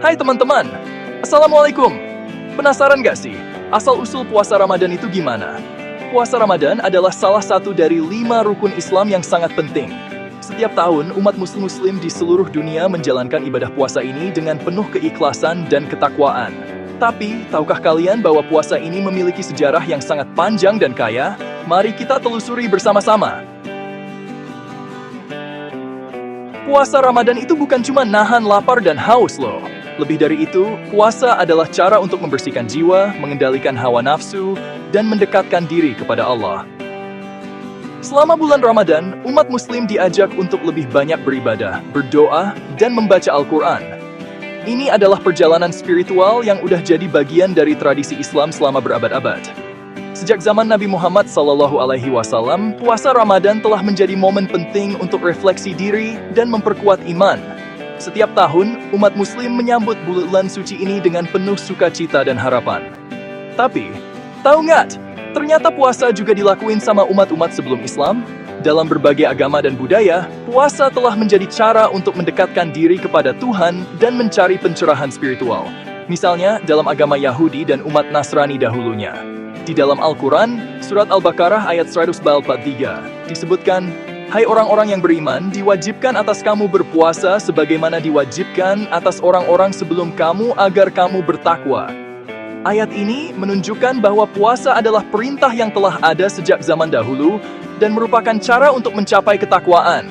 Hai teman-teman, Assalamualaikum. Penasaran gak sih, asal-usul puasa Ramadan itu gimana? Puasa Ramadan adalah salah satu dari 5 rukun Islam yang sangat penting. Setiap tahun, umat muslim di seluruh dunia menjalankan ibadah puasa ini dengan penuh keikhlasan dan ketakwaan. Tapi, tahukah kalian bahwa puasa ini memiliki sejarah yang sangat panjang dan kaya? Mari kita telusuri bersama-sama. Puasa Ramadan itu bukan cuma nahan lapar dan haus loh. Lebih dari itu, puasa adalah cara untuk membersihkan jiwa, mengendalikan hawa nafsu, dan mendekatkan diri kepada Allah. Selama bulan Ramadan, umat muslim diajak untuk lebih banyak beribadah, berdoa, dan membaca Al-Quran. Ini adalah perjalanan spiritual yang udah jadi bagian dari tradisi Islam selama berabad-abad. Sejak zaman Nabi Muhammad SAW, puasa Ramadan telah menjadi momen penting untuk refleksi diri dan memperkuat iman. Setiap tahun, umat muslim menyambut bulan suci ini dengan penuh sukacita dan harapan. Tapi, tahu nggak? Ternyata puasa juga dilakuin sama umat-umat sebelum Islam. Dalam berbagai agama dan budaya, puasa telah menjadi cara untuk mendekatkan diri kepada Tuhan dan mencari pencerahan spiritual. Misalnya, dalam agama Yahudi dan umat Nasrani dahulunya. Di dalam Al-Quran, Surat Al-Baqarah ayat 143, disebutkan, "Hai orang-orang yang beriman, diwajibkan atas kamu berpuasa sebagaimana diwajibkan atas orang-orang sebelum kamu agar kamu bertakwa." Ayat ini menunjukkan bahwa puasa adalah perintah yang telah ada sejak zaman dahulu dan merupakan cara untuk mencapai ketakwaan.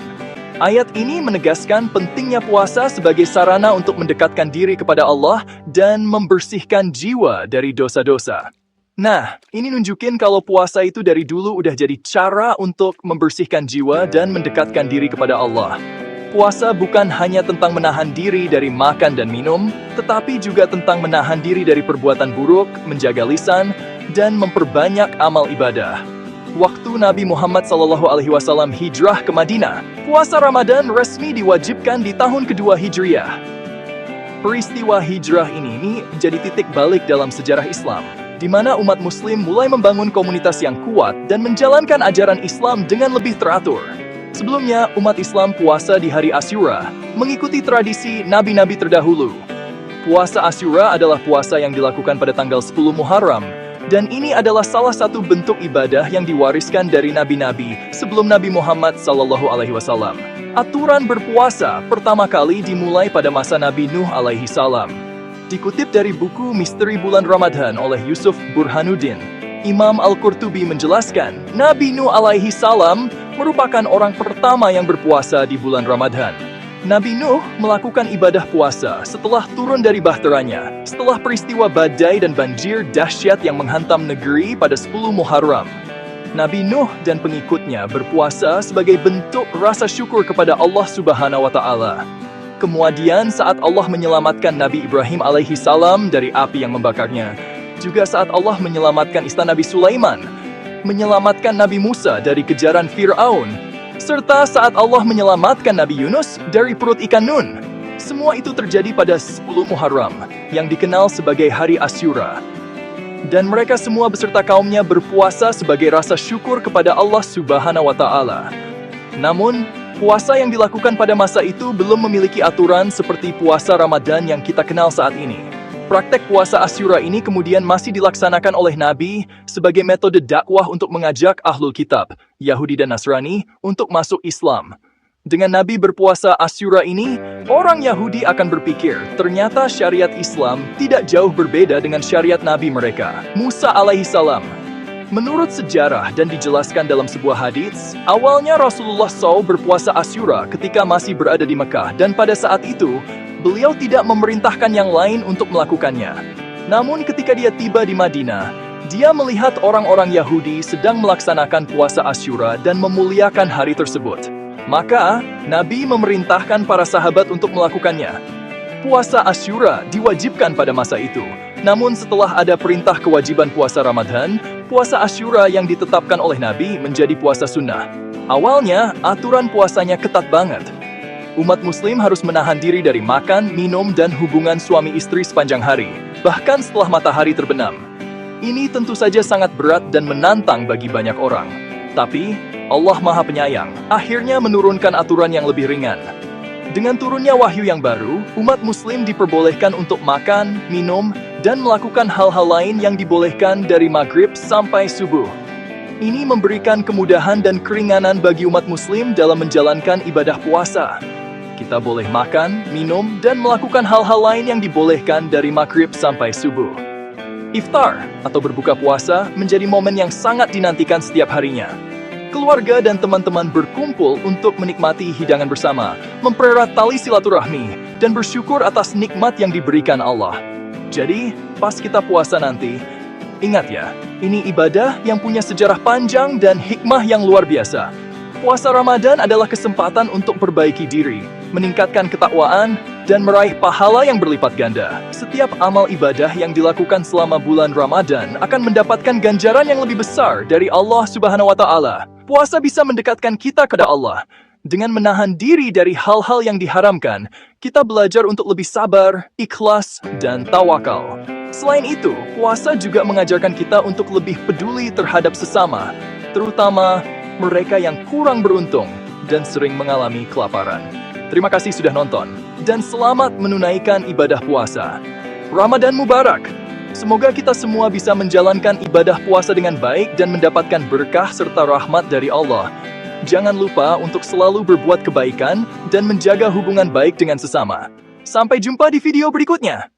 Ayat ini menegaskan pentingnya puasa sebagai sarana untuk mendekatkan diri kepada Allah dan membersihkan jiwa dari dosa-dosa. Nah, ini nunjukin kalau puasa itu dari dulu udah jadi cara untuk membersihkan jiwa dan mendekatkan diri kepada Allah. Puasa bukan hanya tentang menahan diri dari makan dan minum, tetapi juga tentang menahan diri dari perbuatan buruk, menjaga lisan, dan memperbanyak amal ibadah. Waktu Nabi Muhammad SAW hijrah ke Madinah, puasa Ramadan resmi diwajibkan di tahun kedua Hijriah. Peristiwa hijrah ini menjadi titik balik dalam sejarah Islam, di mana umat muslim mulai membangun komunitas yang kuat dan menjalankan ajaran Islam dengan lebih teratur. Sebelumnya, umat Islam puasa di hari Asyura, mengikuti tradisi nabi-nabi terdahulu. Puasa Asyura adalah puasa yang dilakukan pada tanggal 10 Muharram, dan ini adalah salah satu bentuk ibadah yang diwariskan dari nabi-nabi sebelum Nabi Muhammad SAW. Aturan berpuasa pertama kali dimulai pada masa Nabi Nuh alaihissalam. Dikutip dari buku Misteri Bulan Ramadan oleh Yusuf Burhanuddin, Imam Al-Qurtubi menjelaskan, Nabi Nuh alaihi salam merupakan orang pertama yang berpuasa di bulan Ramadan. Nabi Nuh melakukan ibadah puasa setelah turun dari bahteranya, setelah peristiwa badai dan banjir dahsyat yang menghantam negeri pada 10 Muharram. Nabi Nuh dan pengikutnya berpuasa sebagai bentuk rasa syukur kepada Allah Subhanahu wa Ta'ala. Kemudian saat Allah menyelamatkan Nabi Ibrahim alaihi salam dari api yang membakarnya, juga saat Allah menyelamatkan istana Nabi Sulaiman, menyelamatkan Nabi Musa dari kejaran Fir'aun, serta saat Allah menyelamatkan Nabi Yunus dari perut ikan Nun. Semua itu terjadi pada 10 Muharram, yang dikenal sebagai Hari Asyura. Dan mereka semua beserta kaumnya berpuasa sebagai rasa syukur kepada Allah Subhanahu wa Ta'ala. Namun, puasa yang dilakukan pada masa itu belum memiliki aturan seperti puasa Ramadan yang kita kenal saat ini. Praktek puasa Asyura ini kemudian masih dilaksanakan oleh Nabi sebagai metode dakwah untuk mengajak ahlul kitab, Yahudi dan Nasrani, untuk masuk Islam. Dengan Nabi berpuasa Asyura ini, orang Yahudi akan berpikir ternyata syariat Islam tidak jauh berbeda dengan syariat Nabi mereka, Musa alaihissalam. Menurut sejarah dan dijelaskan dalam sebuah hadits, awalnya Rasulullah SAW berpuasa Asyura ketika masih berada di Mekah, dan pada saat itu, beliau tidak memerintahkan yang lain untuk melakukannya. Namun ketika dia tiba di Madinah, dia melihat orang-orang Yahudi sedang melaksanakan puasa Asyura dan memuliakan hari tersebut. Maka, Nabi memerintahkan para sahabat untuk melakukannya. Puasa Asyura diwajibkan pada masa itu. Namun setelah ada perintah kewajiban puasa Ramadan, puasa Asyura yang ditetapkan oleh Nabi menjadi puasa sunnah. Awalnya, aturan puasanya ketat banget. Umat muslim harus menahan diri dari makan, minum, dan hubungan suami istri sepanjang hari, bahkan setelah matahari terbenam. Ini tentu saja sangat berat dan menantang bagi banyak orang. Tapi, Allah Maha Penyayang akhirnya menurunkan aturan yang lebih ringan. Dengan turunnya wahyu yang baru, umat muslim diperbolehkan untuk makan, minum, dan melakukan hal-hal lain yang dibolehkan dari maghrib sampai subuh. Ini memberikan kemudahan dan keringanan bagi umat muslim dalam menjalankan ibadah puasa. Kita boleh makan, minum, dan melakukan hal-hal lain yang dibolehkan dari maghrib sampai subuh. Iftar, atau berbuka puasa, menjadi momen yang sangat dinantikan setiap harinya. Keluarga dan teman-teman berkumpul untuk menikmati hidangan bersama, mempererat tali silaturahmi, dan bersyukur atas nikmat yang diberikan Allah. Jadi, pas kita puasa nanti, ingat ya, ini ibadah yang punya sejarah panjang dan hikmah yang luar biasa. Puasa Ramadan adalah kesempatan untuk perbaiki diri, meningkatkan ketakwaan, dan meraih pahala yang berlipat ganda. Setiap amal ibadah yang dilakukan selama bulan Ramadan akan mendapatkan ganjaran yang lebih besar dari Allah Subhanahu wa Ta'ala. Puasa bisa mendekatkan kita kepada Allah. Dengan menahan diri dari hal-hal yang diharamkan, kita belajar untuk lebih sabar, ikhlas, dan tawakal. Selain itu, puasa juga mengajarkan kita untuk lebih peduli terhadap sesama, terutama mereka yang kurang beruntung dan sering mengalami kelaparan. Terima kasih sudah nonton, dan selamat menunaikan ibadah puasa. Ramadan Mubarak! Semoga kita semua bisa menjalankan ibadah puasa dengan baik dan mendapatkan berkah serta rahmat dari Allah. Jangan lupa untuk selalu berbuat kebaikan dan menjaga hubungan baik dengan sesama. Sampai jumpa di video berikutnya.